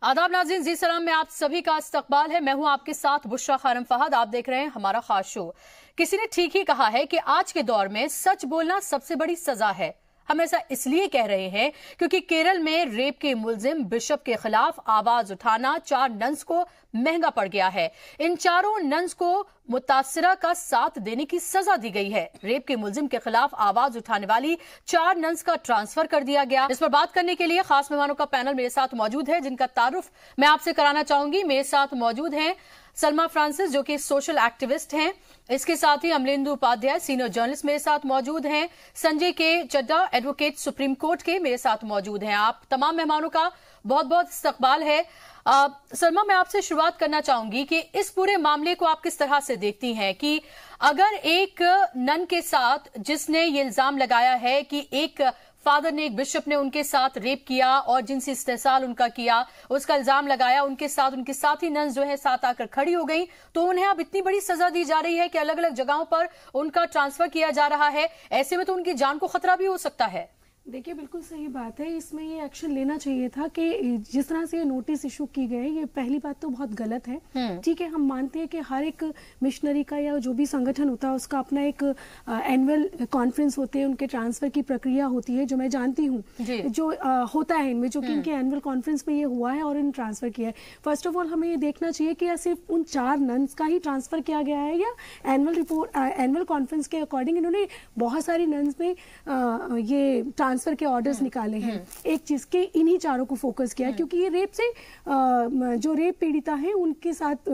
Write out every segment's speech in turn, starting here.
आदाब नाज़रीन, जी सलाम में आप सभी का इस्तकबाल है। मैं हूं आपके साथ बुशरा खानम फहद। आप देख रहे हैं हमारा खास शो। किसी ने ठीक ही कहा है कि आज के दौर में सच बोलना सबसे बड़ी सजा है। हम ऐसा इसलिए कह रहे हैं क्योंकि केरल में रेप के मुलजिम बिशप के खिलाफ आवाज उठाना 4 नन्स को महंगा पड़ गया है। इन चारों नन्स को मुतासिरा का साथ देने की सजा दी गई है। रेप के मुलजिम के खिलाफ आवाज उठाने वाली 4 नन्स का ट्रांसफर कर दिया गया। इस पर बात करने के लिए खास मेहमानों का पैनल मेरे साथ मौजूद है, जिनका तारुफ मैं आपसे कराना चाहूंगी। मेरे साथ मौजूद हैं सलमा फ्रांसिस, जो कि सोशल एक्टिविस्ट हैं। इसके साथ ही अमलेंदु उपाध्याय, सीनियर जर्नलिस्ट, मेरे साथ मौजूद हैं। संजय के चड्डा, एडवोकेट सुप्रीम कोर्ट के, मेरे साथ मौजूद हैं। आप तमाम मेहमानों का बहुत बहुत इस्तकबाल है। सलमा, मैं आपसे शुरुआत करना चाहूंगी कि इस पूरे मामले को आप किस तरह से देखती हैं कि अगर एक नन के साथ जिसने ये इल्जाम लगाया है कि एक फादर ने, एक बिशप ने उनके साथ रेप किया और जिनसी इस्तेसाल उनका किया, उसका इल्जाम लगाया, उनके साथ ही नन्स जो है साथ आकर खड़ी हो गई, तो उन्हें अब इतनी बड़ी सजा दी जा रही है कि अलग अलग जगहों पर उनका ट्रांसफर किया जा रहा है। ऐसे में तो उनकी जान को खतरा भी हो सकता है। देखिए, बिल्कुल सही बात है। इसमें ये एक्शन लेना चाहिए था कि जिस तरह से ये नोटिस इशू की गए, ये पहली बात तो बहुत गलत है। ठीक है, हम मानते हैं कि हर एक मिशनरी का या जो भी संगठन होता है उसका अपना एक एनुअल कॉन्फ्रेंस होते हैं, उनके ट्रांसफर की प्रक्रिया होती है, जो मैं जानती हूँ जो होता है इनमें, जो कि इनके एनुअल कॉन्फ्रेंस में ये हुआ है और इन ट्रांसफर किया है। फर्स्ट ऑफ ऑल हमें ये देखना चाहिए कि या सिर्फ उन 4 नन्स का ही ट्रांसफर किया गया है या एनुअल कॉन्फ्रेंस के अकॉर्डिंग इन्होंने बहुत सारी नन्स में ये ट्रांसफर के ऑर्डर्स निकाले हैं। एक चीज के इन्हीं चारों को फोकस किया क्योंकि ये रेप से जो रेप पीड़िता है उनके साथ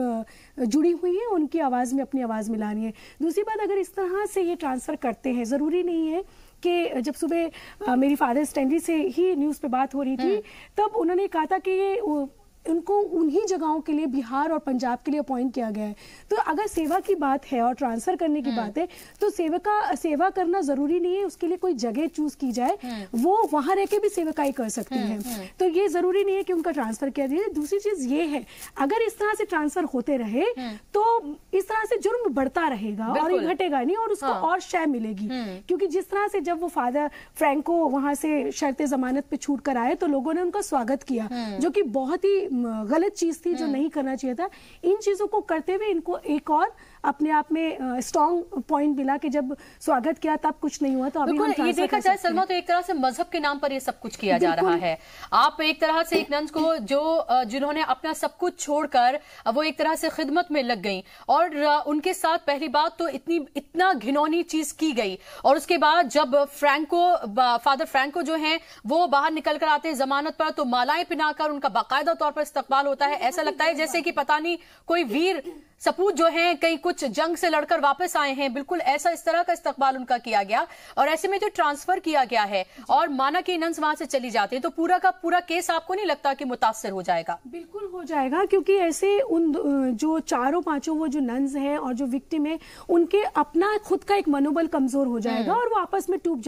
जुड़ी हुई है, उनकी आवाज में अपनी आवाज मिलानी है। दूसरी बात, अगर इस तरह से ये ट्रांसफर करते हैं, जरूरी नहीं है कि जब सुबह मेरी फादर स्टैंडरी से ही न्यूज पे बात हो रही थी तब उन्होंने कहा था कि ये उनको उन्हीं जगहों के लिए बिहार और पंजाब के लिए अपॉइंट किया गया है। तो अगर सेवा की बात है और ट्रांसफर करने की बात है तो सेवा करना जरूरी नहीं है उसके लिए कोई जगह चूज की जाए, वो वहां रह के भी सेवकाई कर सकती है। तो ये जरूरी नहीं है कि उनका ट्रांसफर किया जाए। दूसरी चीज ये है, अगर इस तरह से ट्रांसफर होते रहे तो इस तरह से जुर्म बढ़ता रहेगा और ये घटेगा नहीं और उसको और शय मिलेगी। क्योंकि जिस तरह से जब वो फादर फ्रैंको वहां से शर्ते जमानत पे छूट कर आए तो लोगों ने उनका स्वागत किया, जो कि बहुत ही गलत चीज थी, जो नहीं करना चाहिए था। इन चीजों को करते हुए इनको एक और अपने आप में स्ट्रॉन्ग पॉइंट मिला कि जब स्वागत किया तब कुछ नहीं हुआ। तो अभी ये देखा जाए सलमा, तो एक तरह से मजहब के नाम पर ये सब कुछ किया जा रहा है। आप एक तरह से एक नन्स को जिन्होंने अपना सब कुछ छोड़कर वो एक तरह से खिदमत में लग गई और उनके साथ पहली बात तो इतना घिनौनी चीज की गई, और उसके बाद जब फादर फ्रैंको जो है वो बाहर निकल कर आते हैं जमानत पर, तो मालाएं पिनाकर उनका बाकायदा तौर पर इस्तकबाल होता है। ऐसा लगता है जैसे कि पता नहीं कोई वीर सपूत जो हैं कहीं कुछ जंग से लड़कर वापस आए हैं, बिल्कुल ऐसा इस तरह का इस्तकबाल उनका किया गया। और ऐसे में जो ट्रांसफर किया गया है और माना कि नन्स वहां से चली जाती है तो पूरा का पूरा केस आपको नहीं लगता कि मुतासर हो जाएगा? बिल्कुल हो जाएगा, क्योंकि ऐसे उन जो 4-5 वो जो नन्स हैं और जो विक्टिम है उनके अपना खुद का एक मनोबल कमजोर हो जाएगा और वो आपस में टूट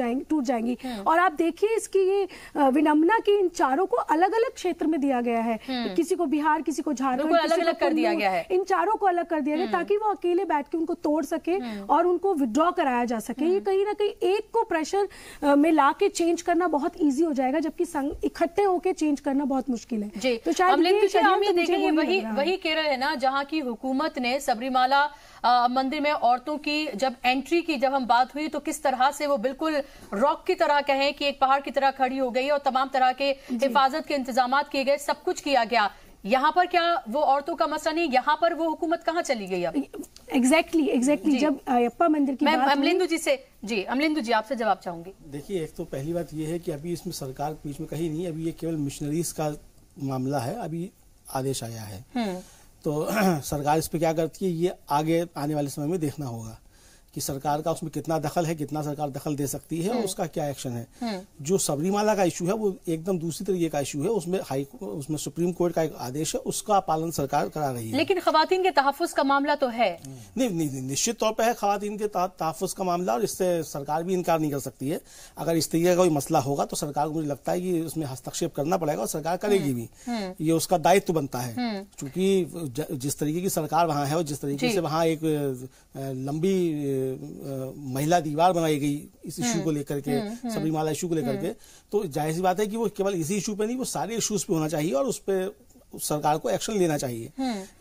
जाएंगी। और आप देखिए इसकी ये विडंबना की इन चारों को अलग अलग क्षेत्र में दिया गया है, किसी को बिहार, किसी को झारखंड, अलग अलग कर दिया गया है। इन चारों को अलग कर दिया गया ताकि वो अकेले बैठ के उनको तोड़ सके और उनको विड्रॉ कराया जा सके। ये कहीं ना कहीं एक को प्रेशर में ला के चेंज करना बहुत इजी हो जाएगा, जबकि इकट्ठे होके चेंज करना बहुत मुश्किल है। तो शायद वही केरल है ना जहां की हुकूमत ने सबरीमाला मंदिर में औरतों की जब एंट्री की, जब हम बात हुई तो किस तरह से वो बिल्कुल रॉक की तरह कहें कि एक पहाड़ की तरह खड़ी हो गई और तमाम तरह के हिफाजत के इंतजाम किए गए, सब कुछ किया गया। यहाँ पर क्या वो औरतों का मसला नहीं, यहाँ पर वो हुकूमत कहाँ चली गई अब? एग्जैक्टली जब अयप्पा मंदिर की बात अमलेंदु जी आपसे जवाब चाहूंगी। देखिए, एक तो पहली बात ये है कि अभी इसमें सरकार बीच में कहीं नहीं, अभी ये केवल मिशनरीज का मामला है, अभी आदेश आया है। तो सरकार इस पे क्या करती है ये आगे आने वाले समय में देखना होगा कि सरकार का उसमें कितना दखल है, कितना सरकार दखल दे सकती है और उसका क्या एक्शन है। जो सबरीमाला का इशू है वो एकदम दूसरी तरीके का इशू है, उसमें सुप्रीम कोर्ट का एक आदेश है, उसका पालन सरकार करा रही है। लेकिन खवातीन के तहफ्फुज का मामला तो है। नहीं, निश्चित तौर पर है खवातीन के तहफ्फुज का मामला, और इससे सरकार भी इनकार नहीं कर सकती है। अगर इस तरीके का कोई मसला होगा तो सरकार को मुझे लगता है कि उसमें हस्तक्षेप करना पड़ेगा और सरकार करेगी भी, ये उसका दायित्व बनता है। क्योंकि जिस तरीके की सरकार वहां है और जिस तरीके से वहां एक लंबी महिला दीवार बनाई गई इस इशू को लेकर के, सबरीमाला इशू को लेकर के, तो जाहिर सी बात है कि वो केवल इसी इशू पे नहीं, वो सारे इश्यूज पे होना चाहिए और उस पे सरकार को एक्शन लेना चाहिए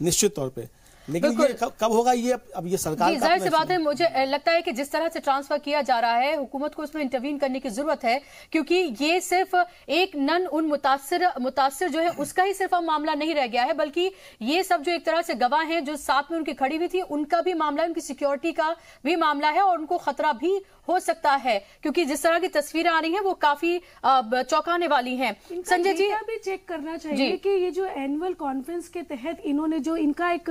निश्चित तौर पे। लेकिन ये कब होगा, ये अब ये सरकार का जाहिर सी बात है। मुझे लगता है कि जिस तरह से ट्रांसफर किया जा रहा है, हुकूमत को उसमें इंटरवीन करने की जरूरत है, क्योंकि ये सिर्फ एक नन उन मुतासिर जो है उसका ही सिर्फ मामला नहीं रह गया है, बल्कि ये सब जो एक तरह से गवाह हैं जो साथ में उनकी खड़ी हुई थी, उनका भी मामला है, उनकी सिक्योरिटी का भी मामला है और उनको खतरा भी हो सकता है, क्योंकि जिस तरह की तस्वीरें आ रही हैं वो काफी चौंकाने वाली हैं। संजय जी भी चेक करना चाहिए कि ये जो एनुअल कॉन्फ्रेंस के तहत इन्होंने जो इनका एक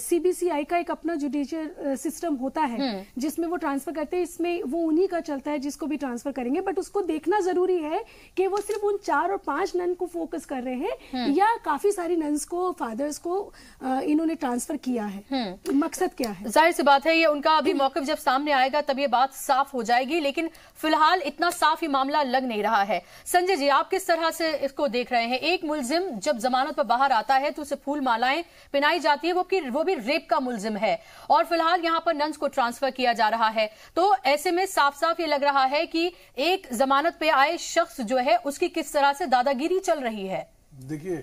सीबीसीआई का एक अपना जुडिशियल सिस्टम होता है जिसमें वो ट्रांसफर करते हैं, इसमें वो उन्हीं का चलता है जिसको भी ट्रांसफर करेंगे, बट उसको देखना जरूरी है कि वो सिर्फ उन 4 और 5 नन को फोकस कर रहे हैं या काफी सारी नन्स को, फादर्स को इन्होंने ट्रांसफर किया है। मकसद क्या है? जाहिर सी बात है ये उनका अभी मौक़िफ़ जब सामने आएगा तब ये बात साफ हो जाएगी, लेकिन फिलहाल इतना साफ ही मामला लग नहीं रहा है। संजय जी, आप किस तरह से इसको देख रहे हैं? एक मुलजिम जब जमानत पर बाहर आता है तो उसे फूल मालाएं पहनाई जाती है, वो भी रेप का मुलजिम है, और फिलहाल यहां पर नन्स को ट्रांसफर किया जा रहा है। तो ऐसे में साफ साफ ये लग रहा है कि एक जमानत पे आए शख्स जो है उसकी किस तरह से दादागिरी चल रही है। देखिए,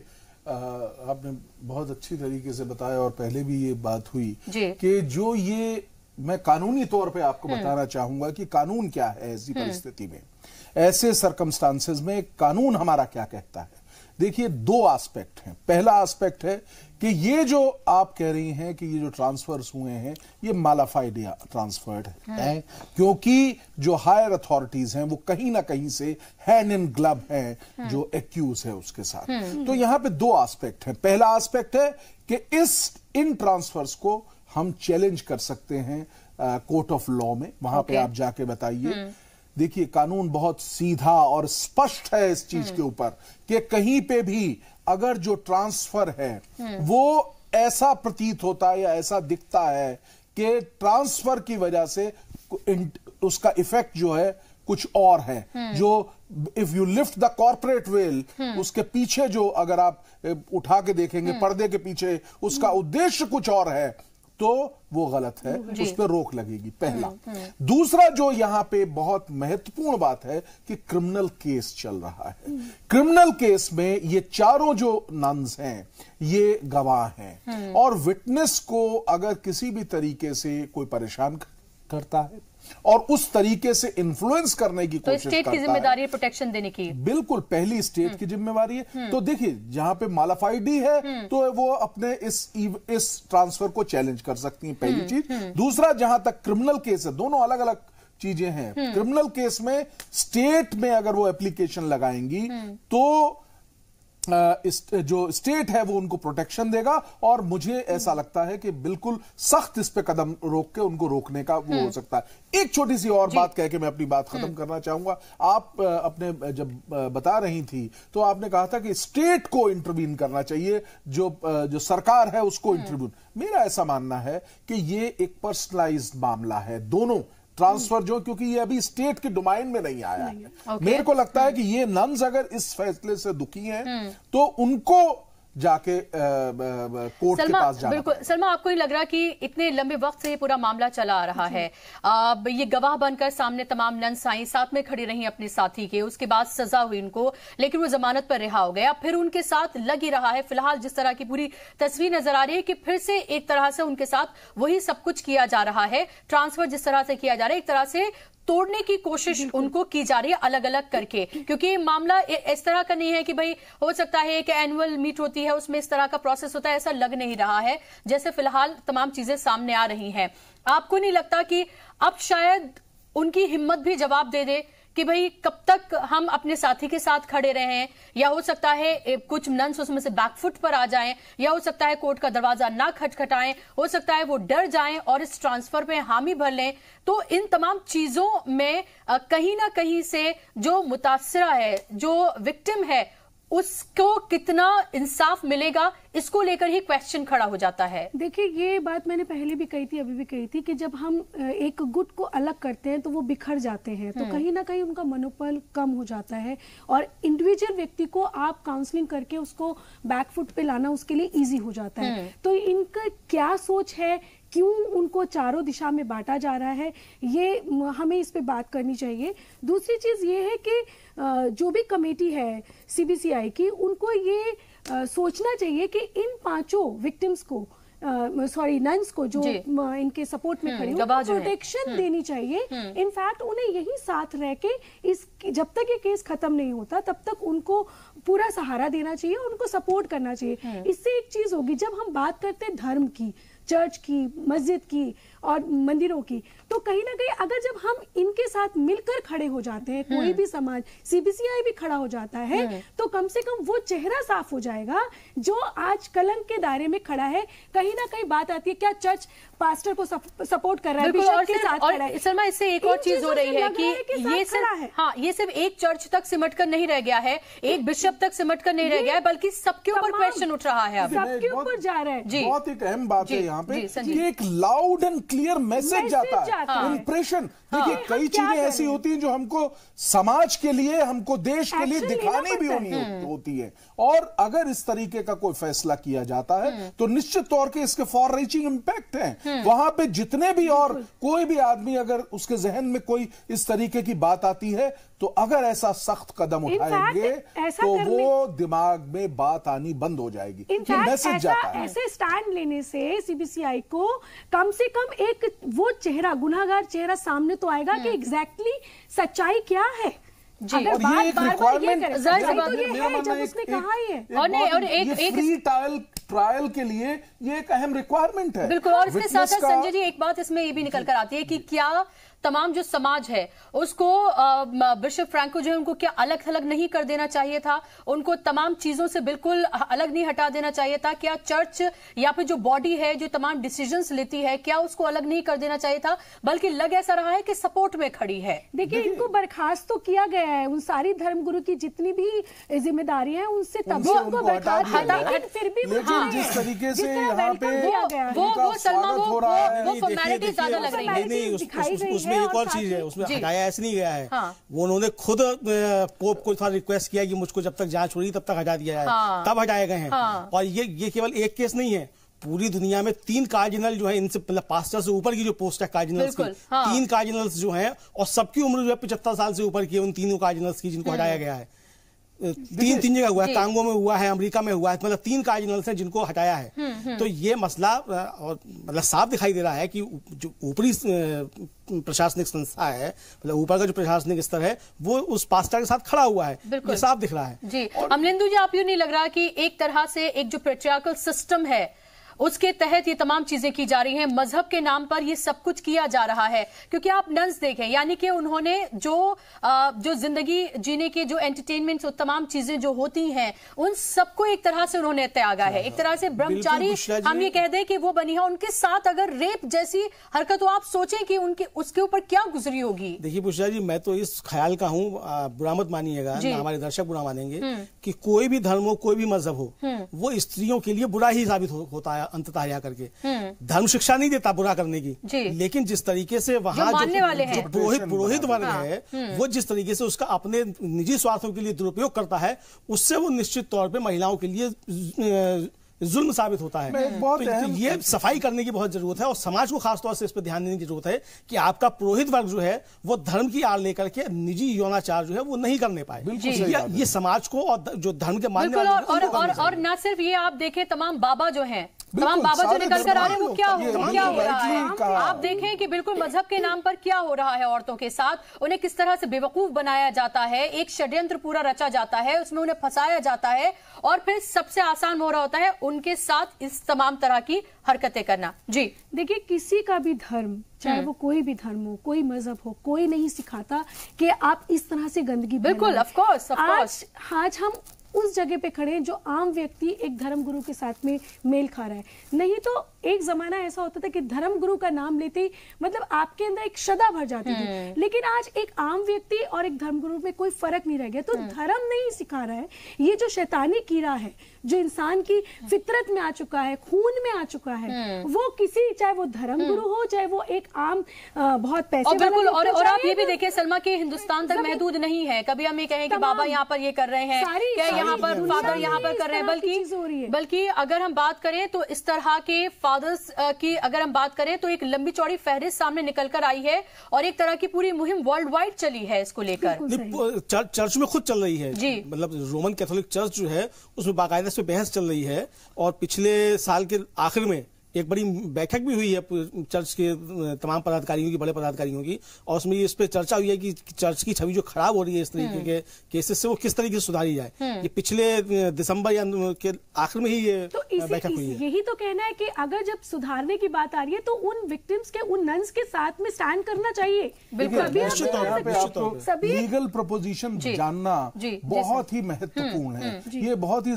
आपने बहुत अच्छी तरीके से बताया और पहले भी ये बात हुई कि जो ये मैं कानूनी तौर पे आपको बताना चाहूंगा कि कानून क्या है ऐसी परिस्थिति में, ऐसे सर्कमस्टांसेस में कानून हमारा क्या कहता है। देखिए, 2 एस्पेक्ट हैं। पहला एस्पेक्ट है कि ये जो आप कह रही हैं कि ये जो ट्रांसफर्स हुए हैं ये मालाफाइड ट्रांसफर्ड है, क्योंकि जो हायर अथॉरिटीज हैं वो कहीं ना कहीं से हैंड इन ग्लव हैं जो एक्यूज है उसके साथ। तो यहां पे 2 एस्पेक्ट हैं। पहला एस्पेक्ट है कि इन ट्रांसफर्स को हम चैलेंज कर सकते हैं कोर्ट ऑफ लॉ में, वहां पे आप जाके बताइए। देखिए, कानून बहुत सीधा और स्पष्ट है इस चीज के ऊपर कि कहीं पे भी अगर जो ट्रांसफर है वो ऐसा प्रतीत होता है या ऐसा दिखता है कि ट्रांसफर की वजह से उसका इफेक्ट जो है कुछ और है, जो if you lift the corporate veil, उसके पीछे जो अगर आप उठा के देखेंगे पर्दे के पीछे उसका उद्देश्य कुछ और है, तो वो गलत है, उस पर रोक लगेगी। पहला। दूसरा जो यहां पे बहुत महत्वपूर्ण बात है कि क्रिमिनल केस चल रहा है। क्रिमिनल केस में ये चारों जो नन्स हैं ये गवाह हैं, और विटनेस को अगर किसी भी तरीके से कोई परेशान करता है और उस तरीके से इन्फ्लुएंस करने की कोशिश करता है, स्टेट की जिम्मेदारी है प्रोटेक्शन देने की। बिल्कुल, पहली स्टेट की जिम्मेवारी है। तो देखिए, जहां पे मालाफाइडी है तो वो अपने इस ट्रांसफर को चैलेंज कर सकती है, पहली चीज। दूसरा, जहां तक क्रिमिनल केस है, दोनों अलग अलग चीजें हैं। क्रिमिनल केस में स्टेट में अगर वो एप्लीकेशन लगाएंगी तो जो स्टेट है वो उनको प्रोटेक्शन देगा, और मुझे ऐसा लगता है कि बिल्कुल सख्त इस पे कदम रोक के उनको रोकने का वो हो सकता है। एक छोटी सी और बात कह के मैं अपनी बात खत्म करना चाहूंगा। आप अपने जब बता रही थी तो आपने कहा था कि स्टेट को इंटरवीन करना चाहिए, जो सरकार है उसको इंटरवीन। मेरा ऐसा मानना है कि ये एक पर्सनलाइज्ड मामला है, दोनों ट्रांसफर जो, क्योंकि ये अभी स्टेट के डोमाइन में नहीं आया है। मेरे को लगता है कि ये नन्स अगर इस फैसले से दुखी हैं तो उनको जाके कोर्ट के पास जाना। बिल्कुल सलमा, आपको नहीं लग रहा कि इतने लंबे वक्त से ये पूरा मामला चला आ रहा है? ये गवाह बनकर सामने तमाम नन्स आई, साथ में खड़ी रही अपने साथी के, उसके बाद सजा हुई उनको, लेकिन वो जमानत पर रिहा हो गया, फिर उनके साथ लग ही रहा है। फिलहाल जिस तरह की पूरी तस्वीर नजर आ रही है कि फिर से एक तरह से उनके साथ वही सब कुछ किया जा रहा है। ट्रांसफर जिस तरह से किया जा रहा है, एक तरह से तोड़ने की कोशिश उनको की जा रही है अलग अलग करके, क्योंकि मामला इस तरह का नहीं है कि भाई हो सकता है कि एनुअल मीट होती है उसमें इस तरह का प्रोसेस होता है, ऐसा लग नहीं रहा है जैसे फिलहाल तमाम चीजें सामने आ रही हैं। आपको नहीं लगता कि अब शायद उनकी हिम्मत भी जवाब दे दे कि भाई कब तक हम अपने साथी के साथ खड़े रहें, या हो सकता है कुछ नन्स उसमें से बैकफुट पर आ जाएं, या हो सकता है कोर्ट का दरवाजा ना खटखटाएं, हो सकता है वो डर जाएं और इस ट्रांसफर पे हामी भर लें। तो इन तमाम चीजों में कहीं ना कहीं से जो मुतासिरा है, जो विक्टिम है, उसको कितना इंसाफ मिलेगा, इसको लेकर ही क्वेश्चन खड़ा हो जाता है। देखिए, ये बात मैंने पहले भी कही थी, अभी भी कही थी कि जब हम एक गुट को अलग करते हैं तो वो बिखर जाते हैं, तो कहीं ना कहीं उनका मनोबल कम हो जाता है, और इंडिविजुअल व्यक्ति को आप काउंसलिंग करके उसको बैकफुट पे लाना उसके लिए इजी हो जाता है। तो इनका क्या सोच है, क्यों उनको चारों दिशा में बांटा जा रहा है, ये हमें इस पे बात करनी चाहिए। दूसरी चीज ये है कि जो भी कमेटी है सीबीसीआई की, उनको ये सोचना चाहिए कि इन 5 विक्टिम्स को नन्स को जो इनके सपोर्ट में खड़े हैं प्रोटेक्शन देनी चाहिए। इनफैक्ट उन्हें यही साथ रह के जब तक ये केस खत्म नहीं होता तब तक उनको पूरा सहारा देना चाहिए, उनको सपोर्ट करना चाहिए। इससे एक चीज होगी, जब हम बात करते हैं धर्म की, चर्च की, मस्जिद की और मंदिरों की, तो कहीं ना कहीं अगर जब हम इनके साथ मिलकर खड़े हो जाते हैं, कोई भी समाज, सीबीसीआई भी खड़ा हो जाता है, तो कम से कम वो चेहरा साफ हो जाएगा जो आज कलंक के दायरे में खड़ा है। कहीं ना कहीं बात आती है, क्या चर्च पास्टर को सपोर्ट कर रहा है, बिशप के साथ खड़ा है। सलमा, इससे एक और चीज हो रही है कि ये सिर्फ एक चर्च तक सिमट कर नहीं रह गया है, एक बिशप तक सिमट कर नहीं रह गया है, बल्कि सबके ऊपर क्वेश्चन उठ रहा है, सबके ऊपर जा रहा है। बहुत एक अहम बात है यहाँ पे कि एक लाउड एंड क्लियर मैसेज जाता है, इंप्रेशन। देखिए कई चीजें ऐसी होती हैं जो हमको समाज के लिए, हमको देश के लिए दिखानी भी होती है, और अगर इस तरीके का कोई फैसला किया जाता है तो निश्चित तौर के इसके फॉर रीचिंग इम्पैक्ट हैं। वहां पे जितने भी और कोई भी आदमी अगर उसके जहन में कोई इस तरीके की बात आती है, तो अगर ऐसा सख्त कदम उठाएंगे तो वो दिमाग में बात आनी बंद हो जाएगी। ये मैसेज जाता है। ऐसे स्टैंड लेने से सीबीसीआई को कम से कम एक वो चेहरा, गुनाहगार चेहरा सामने तो आएगा कि एग्जैक्टली सच्चाई क्या है। जी, और ये एक रिक्वायरमेंट और एक फ्री ट्रायल के लिए ये एक अहम रिक्वायरमेंट है। बिल्कुल। और इसके साथ साथ संजय जी एक बात इसमें ये भी निकल कर आती है कि क्या तमाम जो समाज है उसको बिशप फ्रैंको जो है उनको क्या अलग थलग नहीं कर देना चाहिए था, उनको तमाम चीजों से बिल्कुल अलग नहीं हटा देना चाहिए था? क्या चर्च या फिर जो बॉडी है जो तमाम डिसीजंस लेती है, क्या उसको अलग नहीं कर देना चाहिए था, बल्कि लग ऐसा रहा है कि सपोर्ट में खड़ी है? देखिए इनको बर्खास्त तो किया गया है, उन सारी धर्मगुरु की जितनी भी जिम्मेदारियां हैं उनसे तभी उनको बर्खास्त, फिर भी जिस तरीके से यहाँ पे वो सलमा वो फॉर्मेलिटी ज्यादा लग रही है। उसमें एक और चीज है, उसमें हटाया ऐसे नहीं गया है। वो उन्होंने खुद पोप को रिक्वेस्ट किया कि मुझको जब तक जांच हो रही तब तक हटा दिया जाए, तब हटाए गए हैं। और ये केवल एक केस नहीं है, पूरी दुनिया में 3 कार्डिनल जो है, इनसे मतलब पास्टर से ऊपर की जो पोस्ट है कार्डिनल्स की, 3 कार्डिनल्स जो हैं, और सबकी उम्र जो है 75 साल से ऊपर की है, उन तीनों कार्डिनल्स की जिनको हटाया गया है। 3 जगह हुआ है, कांगो में हुआ है, अमेरिका में हुआ है, मतलब 3 कार्डिनल्स हैं जिनको हटाया है। तो ये मसला और मतलब साफ दिखाई दे रहा है कि जो ऊपरी प्रशासनिक संस्था है, मतलब ऊपर का जो प्रशासनिक स्तर है, वो उस पास्टर के साथ खड़ा हुआ है, ये साफ दिख रहा है। जी अमलिंदु जी, आप यूं नहीं लग रहा कि एक तरह से एक जो पेट्रियार्कल सिस्टम है उसके तहत ये तमाम चीजें की जा रही हैं, मजहब के नाम पर ये सब कुछ किया जा रहा है? क्योंकि आप नन्स देखें, यानी कि उन्होंने जो जिंदगी जीने के जो एंटरटेनमेंट और तमाम चीजें जो होती हैं उन सबको एक तरह से उन्होंने त्यागा है। एक तरह से ब्रह्मचारी हम ये कह दें कि वो बनी है। उनके साथ अगर रेप जैसी हरकत, तो आप सोचें कि उनके उसके ऊपर क्या गुजरी होगी। देखिए बुशरा जी, मैं तो इस ख्याल का हूँ, बुरा मत मानिएगा, हमारे दर्शक बुरा मानेंगे, कि कोई भी धर्म हो, कोई भी मजहब हो, वो स्त्रियों के लिए बुरा ही साबित होता है अंततः या करके। धर्म शिक्षा नहीं देता बुरा करने की, लेकिन जिस तरीके से वहां जो पुरोहित वर्ग है, वो जिस तरीके से उसका अपने निजी स्वार्थों के लिए दुरुपयोग करता है, उससे वो निश्चित तौर पे महिलाओं के लिए जुल्म साबित होता है। तो ये सफाई करने की बहुत जरूरत है, और समाज को खासतौर से इस पर ध्यान देने की जरूरत है कि आपका पुरोहित वर्ग जो है वो धर्म की आड़ लेकर के निजी यौनाचार जो है वो नहीं करने पाए। ये समाज को और जो धर्म के मानने वाले और न सिर्फ ये, आप देखें तमाम बाबा जो हैं, तमाम बाबा जो निकल कर आ रहे हैं, वो क्या हो रहा है? आप देखें कि बिल्कुल मजहब के नाम पर क्या हो रहा है औरतों के साथ, उन्हें किस तरह से बेवकूफ बनाया जाता है, एक षड्यंत्र पूरा रचा जाता है, उसमें उन्हें फंसाया जाता है, और फिर सबसे आसान हो रहा होता है उनके साथ इस तमाम तरह की हरकतें करना। जी देखिए, किसी का भी धर्म, चाहे वो कोई भी धर्म हो, कोई मजहब हो, कोई नहीं सिखाता कि आप इस तरह से गंदगी, बिल्कुल ऑफ कोर्स। आज हम उस जगह पे खड़े हैं जो आम व्यक्ति एक धर्म गुरु के साथ में मेल खा रहा है। नहीं तो एक जमाना ऐसा होता था कि धर्म गुरु का नाम लेते ही मतलब आपके अंदर एक श्रद्धा भर जाती थी, लेकिन आज एक आम व्यक्ति और एक धर्म गुरु में कोई फर्क नहीं रह गया। तो धर्म नहीं सिखा रहा है, ये जो शैतानी कीड़ा है जो इंसान की फितरत में आ चुका है, खून में आ चुका है, वो किसी, चाहे वो धर्म गुरु हो, चाहे वो एक आम बहुत पैसे, बिल्कुल। और आप ये भी देखिए सलमा, के हिंदुस्तान तक महदूद नहीं है। कभी हम ये कहें कि बाबा यहाँ पर ये कर रहे हैं, क्या यहाँ पर फादर यहाँ पर कर रहे हैं, बल्कि अगर हम बात करें तो इस तरह के फादर्स की अगर हम बात करें तो एक लंबी चौड़ी फहरिस्त सामने निकलकर आई है और एक तरह की पूरी मुहिम वर्ल्ड वाइड चली है इसको लेकर। चर्च में खुद चल रही है जी, मतलब रोमन कैथोलिक चर्च जो है उसमें बाकायदा इस पे बहस चल रही है और पिछले साल के आखिर में एक बड़ी बैठक भी हुई है चर्च के तमाम पदाधिकारियों की, बड़े पदाधिकारियों की, और उसमें इस पे चर्चा हुई है कि चर्च की छवि जो खराब हो रही है इस तरीके के केसेस से वो किस तरीके से सुधारी जाए। ये पिछले दिसंबर या के आखिर में ही ये तो बैठक हुई है। यही तो कहना है कि अगर जब सुधारने की बात आ रही है तो उन विक्टिम्स के, उन नन्स के साथ में स्टैंड करना चाहिए। सभी लीगल प्रपोजिशन जानना बहुत ही महत्वपूर्ण है। ये बहुत ही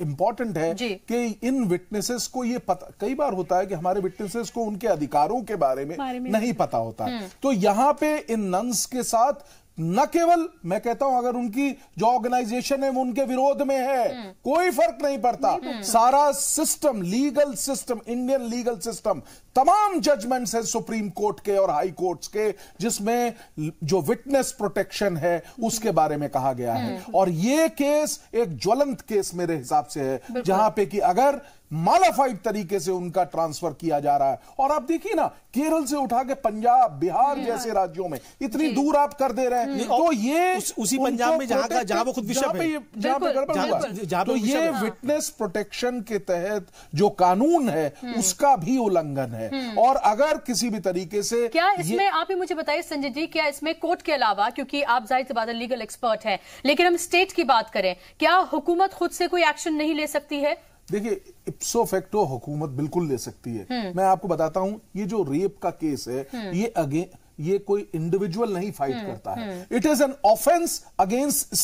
इम्पोर्टेंट है कि इन विटनेसेस को ये कई बार होता है कि हमारे विटनेसेस को उनके अधिकारों के बारे में नहीं पता होता। तो यहां पे इन नन्स के साथ न केवल मैं कहता हूं अगर उनकी जो ऑर्गेनाइजेशन है वो उनके विरोध में है, कोई फर्क नहीं पड़ता। सारा system, legal system, Indian legal system, तमाम जजमेंट्स हैं सुप्रीम कोर्ट के और हाई कोर्ट्स के जिसमें जो विटनेस प्रोटेक्शन है उसके बारे में कहा गया है। और ये केस एक ज्वलंत केस मेरे हिसाब से है जहां पे कि अगर मालाफाइड तरीके से उनका ट्रांसफर किया जा रहा है। और आप देखिए ना, केरल से उठा के पंजाब, बिहार जैसे राज्यों में इतनी दूर आप कर दे रहे हैं, तो ये उसी पंजाब में जहां वो खुद विषय है, जहां पे गड़बड़ हुआ, तो ये विटनेस प्रोटेक्शन के तहत जो कानून है उसका भी उल्लंघन है। और अगर किसी भी तरीके से क्या इसमें आप ही मुझे बताइए संजय जी, क्या इसमें कोर्ट के अलावा, क्योंकि आप जाहिर सी बात है लीगल एक्सपर्ट हैं, लेकिन हम स्टेट की बात करें, क्या हुकूमत खुद से कोई एक्शन नहीं ले सकती है? देखिए, इप्सो फैक्टो हुकूमत बिल्कुल ले सकती है। मैं आपको बताता हूं, ये जो रेप का केस है ये कोई इंडिविजुअल नहीं फाइट करता है। It is an offence against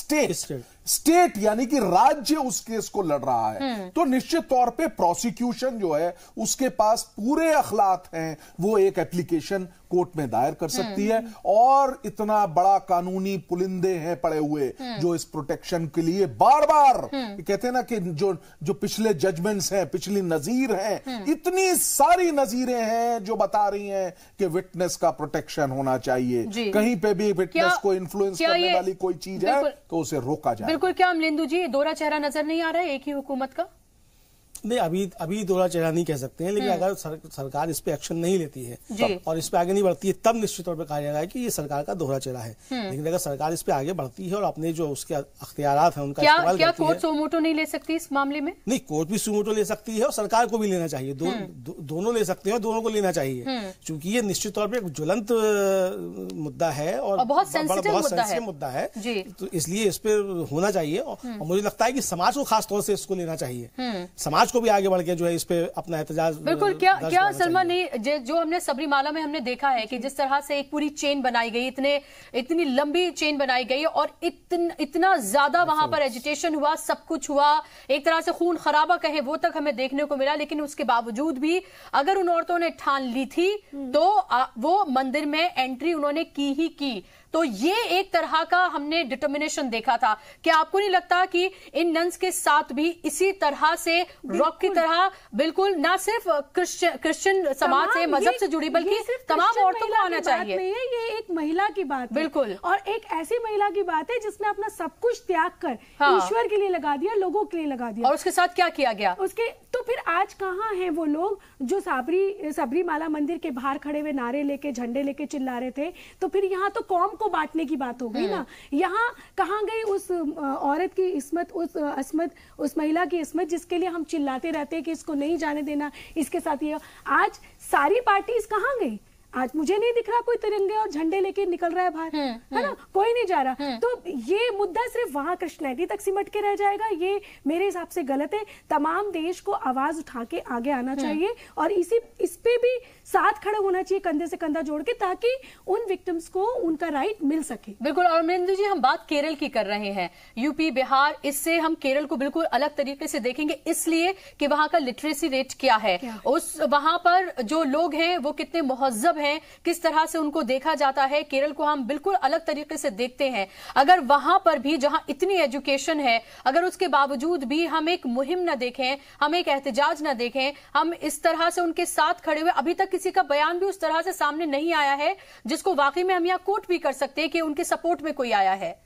state यानी कि राज्य उस केस को लड़ रहा है। तो निश्चित तौर पे प्रोसिक्यूशन जो है उसके पास पूरे अखलात हैं, वो एक एप्लीकेशन कोर्ट में दायर कर सकती है। और इतना बड़ा कानूनी पुलिंदे हैं पड़े हुए जो इस प्रोटेक्शन के लिए बार बार कहते हैं ना कि जो पिछले जजमेंट्स हैं, पिछली नजीर हैं, इतनी सारी नजीरें हैं जो बता रही हैं कि विटनेस का प्रोटेक्शन होना चाहिए। कहीं पे भी विटनेस को इन्फ्लुएंस करने वाली कोई चीज है तो उसे रोका जाए। बिल्कुल। क्या अमलेंदु जी दोहरा चेहरा नजर नहीं आ रहा है एक ही हुकूमत का? नहीं, अभी दोहरा चेहरा नहीं कह सकते हैं, लेकिन अगर सरकार इस पे एक्शन नहीं लेती है और इस पे आगे नहीं बढ़ती है तब निश्चित तौर पे कहा जाएगा कि ये सरकार का दोहरा चेहरा है। लेकिन अगर सरकार इस पे आगे बढ़ती है और अपने जो उसके अख्तियारात हैं उनका इस्तेमाल करती है, क्या कोर्ट सुमोटो नहीं ले सकती इस मामले में? नहीं, कोर्ट भी सुमोटो ले सकती है और सरकार को भी लेना चाहिए। दोनों ले सकते हैं, दोनों को लेना चाहिए, क्योंकि ये निश्चित तौर पर एक ज्वलंत मुद्दा है और बहुत सेंसिटिव मुद्दा है। तो इसलिए इस पे होना चाहिए और मुझे लगता है कि समाज को खास तौर से इसको लेना चाहिए। समाज को भी आगे बढ़ के जो है इस पे अपना एहतजाज बिल्कुल। क्या सलमा ने जो हमने सबरीमाला में हमने देखा है कि जिस तरह से एक पूरी चेन बनाई गई, इतनी लंबी चेन बनाई गई और इतना ज्यादा वहां पर एजिटेशन हुआ, सब कुछ हुआ, एक तरह से खून खराबा कहे वो तक हमें देखने को मिला। लेकिन उसके बावजूद भी अगर उन औरतों ने ठान ली थी तो वो मंदिर में एंट्री उन्होंने की ही की। तो ये एक तरह का हमने डिटर्मिनेशन देखा था। क्या आपको नहीं लगता कि इन नन्स के साथ भी इसी तरह से रॉक की तरह बिल्कुल ना सिर्फ क्रिश्चियन समाज से, मजहब से जुड़ी, बल्कि तमाम औरतों को आना चाहिए? ये एक महिला की बात बिल्कुल, और एक ऐसी महिला की बात है जिसने अपना सब कुछ त्याग कर ईश्वर के लिए लगा दिया, लोगों के लिए लगा दिया। और उसके साथ क्या किया गया? तो फिर आज कहाँ हैं वो लोग जो सबरीमाला मंदिर के बाहर खड़े हुए नारे लेके, झंडे लेके चिल्ला रहे थे? तो फिर यहाँ तो कौम को बांटने की बात हो गई ना। यहाँ कहाँ गई उस औरत की इस्मत, उस महिला की इस्मत जिसके लिए हम चिल्लाते रहते हैं कि इसको नहीं जाने देना, इसके साथ ये। आज सारी पार्टीज कहाँ गई? आज मुझे नहीं दिख रहा कोई तिरंगे और झंडे लेके निकल रहा है बाहर, है ना, कोई नहीं जा रहा। तो ये मुद्दा सिर्फ वहां क्रिश्चियनिटी तक सिमट के रह जाएगा, ये मेरे हिसाब से गलत है। तमाम देश को आवाज उठा के आगे आना चाहिए और इस पे भी साथ खड़ा होना चाहिए, कंधे से कंधा जोड़ के, ताकि उन विक्टिम्स को उनका राइट मिल सके। बिल्कुल। और अमलेंदु जी, हम बात केरल की कर रहे हैं, यूपी, बिहार, इससे हम केरल को बिल्कुल अलग तरीके से देखेंगे, इसलिए कि वहां का लिटरेसी रेट क्या है, वहां पर जो लोग हैं वो कितने मुहज्जब हैं, किस तरह से उनको देखा जाता है। केरल को हम बिल्कुल अलग तरीके से देखते हैं। अगर वहां पर भी जहां इतनी एजुकेशन है, अगर उसके बावजूद भी हम एक मुहिम न देखें, हम एक एहतजाज न देखें, हम इस तरह से उनके साथ खड़े हुए, अभी तक किसी का बयान भी उस तरह से सामने नहीं आया है जिसको वाकई में हम यहाँ कोट भी कर सकते हैं कि उनके सपोर्ट में कोई आया है।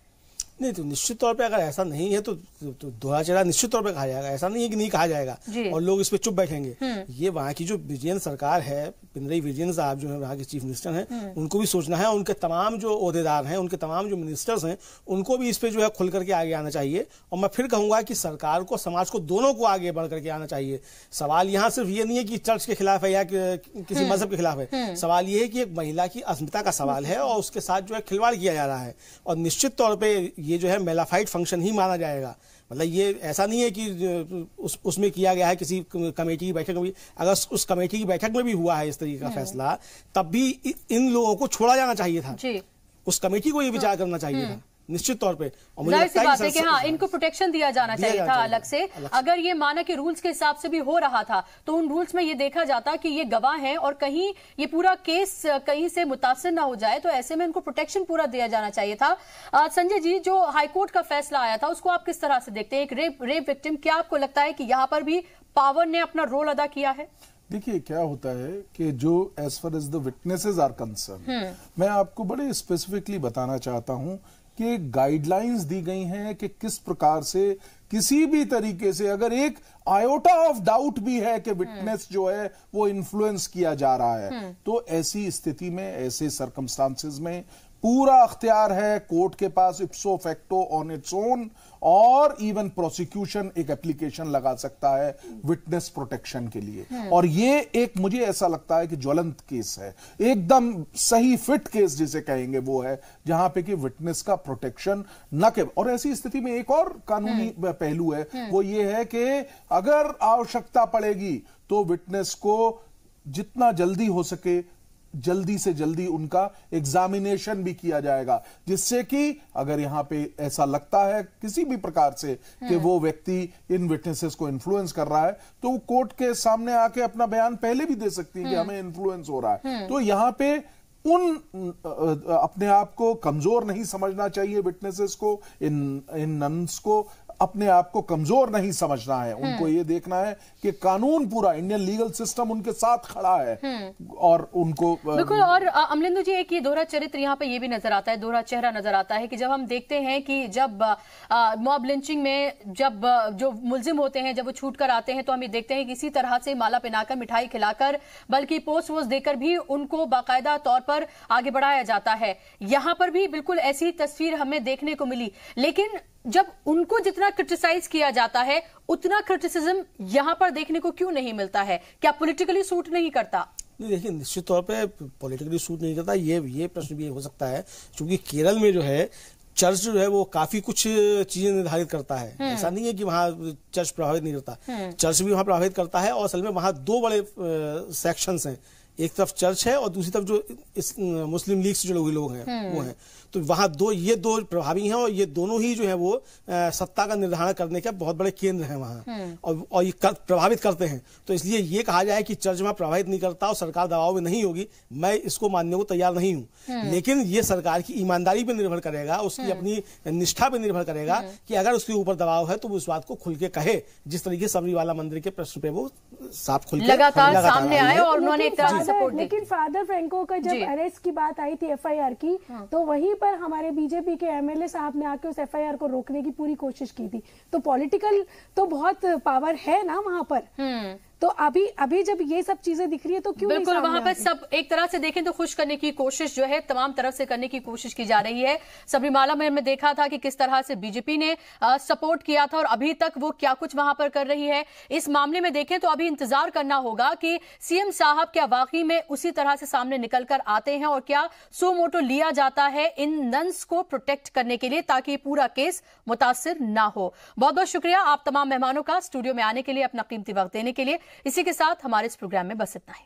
नहीं, तो निश्चित तौर पे अगर ऐसा नहीं है तो दोहरा चेहरा निश्चित तौर पे कहा जाएगा। ऐसा नहीं है कि नहीं कहा जाएगा और लोग इस पे चुप बैठेंगे। ये वहाँ की जो विजयन सरकार है, पिनरई विजयन साहब जो है वहाँ के चीफ मिनिस्टर हैं, उनको भी सोचना है। उनके तमाम जो ओहदेदार हैं, उनके तमाम जो मिनिस्टर्स हैं, उनको भी इस पे जो है खुल करके आगे आना चाहिए। और मैं फिर कहूंगा कि सरकार को, समाज को, दोनों को आगे बढ़ करके आना चाहिए। सवाल यहाँ सिर्फ ये नहीं है कि चर्च के खिलाफ है या किसी मजहब के खिलाफ है। सवाल ये है कि एक महिला की अस्मिता का सवाल है और उसके साथ जो है खिलवाड़ किया जा रहा है। और निश्चित तौर पे ये जो है मेलाफाइड फंक्शन ही माना जाएगा। मतलब ये ऐसा नहीं है कि उसमें किया गया है किसी कमेटी की बैठक में भी। अगर उस कमेटी की बैठक में भी हुआ है इस तरीके का फैसला, तब भी इन लोगों को छोड़ा जाना चाहिए था। उस कमेटी को ये विचार करना चाहिए था निश्चित तौर पे। जाहिर सी बात है कि हाँ, इनको प्रोटेक्शन दिया जाना चाहिए था अलग से। अगर ये माना कि रूल्स के हिसाब से भी हो रहा था तो उन रूल्स में ये देखा जाता कि ये गवाह हैं और कहीं ये पूरा केस कहीं से मुतासिर ना हो जाए, तो ऐसे में इनको प्रोटेक्शन पूरा दिया जाना चाहिए था। संजय जी, जो हाईकोर्ट का फैसला आया था उसको आप किस तरह से देखते हैं? एक रेप विक्टिम, क्या आपको लगता है कि यहाँ पर भी पावर ने अपना रोल अदा किया है? देखिए क्या होता है कि जो as far as the witnesses are concern, मैं आपको बड़े स्पेसिफिकली बताना चाहता हूं कि गाइडलाइंस दी गई हैं कि किस प्रकार से किसी भी तरीके से अगर एक आयोटा ऑफ डाउट भी है कि विटनेस जो है वो इन्फ्लुएंस किया जा रहा है, तो ऐसी स्थिति में, ऐसे सर्कमस्टांसेस में पूरा अख्तियार है कोर्ट के पास ipso facto on its own, और इवन प्रोसिक्यूशन एक एप्लीकेशन लगा सकता है विटनेस प्रोटेक्शन के लिए। और ये एक मुझे ऐसा लगता है कि ज्वलंत केस है, एकदम सही फिट केस जिसे कहेंगे वो है, जहां पे कि विटनेस का प्रोटेक्शन न केवल। और ऐसी स्थिति में एक और कानूनी पहलू है, वो ये है कि अगर आवश्यकता पड़ेगी तो विटनेस को जितना जल्दी हो सके जल्दी से जल्दी उनका एग्जामिनेशन भी किया जाएगा, जिससे कि अगर यहां पे ऐसा लगता है किसी भी प्रकार से कि वो व्यक्ति इन विटनेसेस को इन्फ्लुएंस कर रहा है, तो वो कोर्ट के सामने आके अपना बयान पहले भी दे सकती है कि हमें इन्फ्लुएंस हो रहा है। तो यहां पे अपने आप को कमजोर नहीं समझना चाहिए, विटनेसेस को, इन नन्स को अपने आप को कमजोर नहीं समझना है। उनको ये देखना है कि कानून, पूरा इंडियन लीगल सिस्टम उनके साथ खड़ा है और उनको बिल्कुल। और अमलेंदु जी, एक ये दोहरा चरित्र यहाँ पे ये भी नजर आता है, दोहरा चेहरा नजर आता है कि जब हम देखते हैं कि जब मॉब लिंचिंग में जब जो मुलजिम होते हैं जब वो छूट कर आते हैं, तो हम ये देखते हैं कि इसी तरह से माला पिनाकर, मिठाई खिलाकर, बल्कि पोस्ट वोस्ट देकर भी उनको बाकायदा तौर पर आगे बढ़ाया जाता है। यहाँ पर भी बिल्कुल ऐसी तस्वीर हमें देखने को मिली। लेकिन जब उनको जितना क्रिटिसाइज किया जाता है उतना क्रिटिसिज्म यहां पर देखने को क्यों नहीं मिलता है? क्या पॉलिटिकली सूट नहीं करता? नहीं, देखिए निश्चित तौर पे पॉलिटिकली सूट नहीं करता। ये प्रश्न भी हो सकता है क्योंकि केरल में जो है चर्च जो है वो काफी कुछ चीजें निर्धारित करता है। ऐसा नहीं है कि वहाँ चर्च प्रभावित नहीं करता, चर्च भी वहाँ प्रभावित करता है। और असल में वहाँ दो बड़े सेक्शंस हैं, एक तरफ चर्च है और दूसरी तरफ जो इस मुस्लिम लीग से जुड़े हुए लोग हैं वो हैं। तो वहाँ ये दो प्रभावी हैं और ये दोनों ही जो है वो सत्ता का निर्धारण करने के बहुत बड़े केंद्र हैं वहाँ, और ये प्रभावित करते हैं। तो इसलिए ये कहा जाए कि चर्च वहाँ प्रभावित नहीं करता और सरकार दबाव में नहीं होगी, मैं इसको मानने को तैयार नहीं हूँ। लेकिन ये सरकार की ईमानदारी पर निर्भर करेगा, उसकी अपनी निष्ठा पर निर्भर करेगा कि अगर उसके ऊपर दबाव है तो वो इस बात को खुल के कहे, जिस तरीके सबरीवाला मंदिर के प्रश्न पे वो साफ खुल के लगातार सामने आए और उन्होंने एक तरह से सपोर्ट दी। लेकिन फादर फ्रैंको का जब अरेस्ट की बात आई थी एफआईआर की, तो वहीं पर हमारे बीजेपी के एमएलए साहब ने आके उस एफआईआर को रोकने की पूरी कोशिश की थी। तो पॉलिटिकल तो बहुत पावर है ना वहां पर। तो अभी जब ये सब चीजें दिख रही है तो क्यों बिल्कुल वहां पर सब एक तरह से देखें तो खुश करने की कोशिश जो है तमाम तरफ से करने की कोशिश की जा रही है। सबरीमाला में देखा था कि किस तरह से बीजेपी ने सपोर्ट किया था और अभी तक वो क्या कुछ वहां पर कर रही है। इस मामले में देखें तो अभी इंतजार करना होगा कि सीएम साहब क्या वाकई में उसी तरह से सामने निकल कर आते हैं और क्या सो मोटो लिया जाता है इन नन्स को प्रोटेक्ट करने के लिए ताकि पूरा केस मुतासिर ना हो। बहुत बहुत शुक्रिया आप तमाम मेहमानों का स्टूडियो में आने के लिए, अपना कीमती वक्त देने के लिए। इसी के साथ हमारे इस प्रोग्राम में बस इतना ही।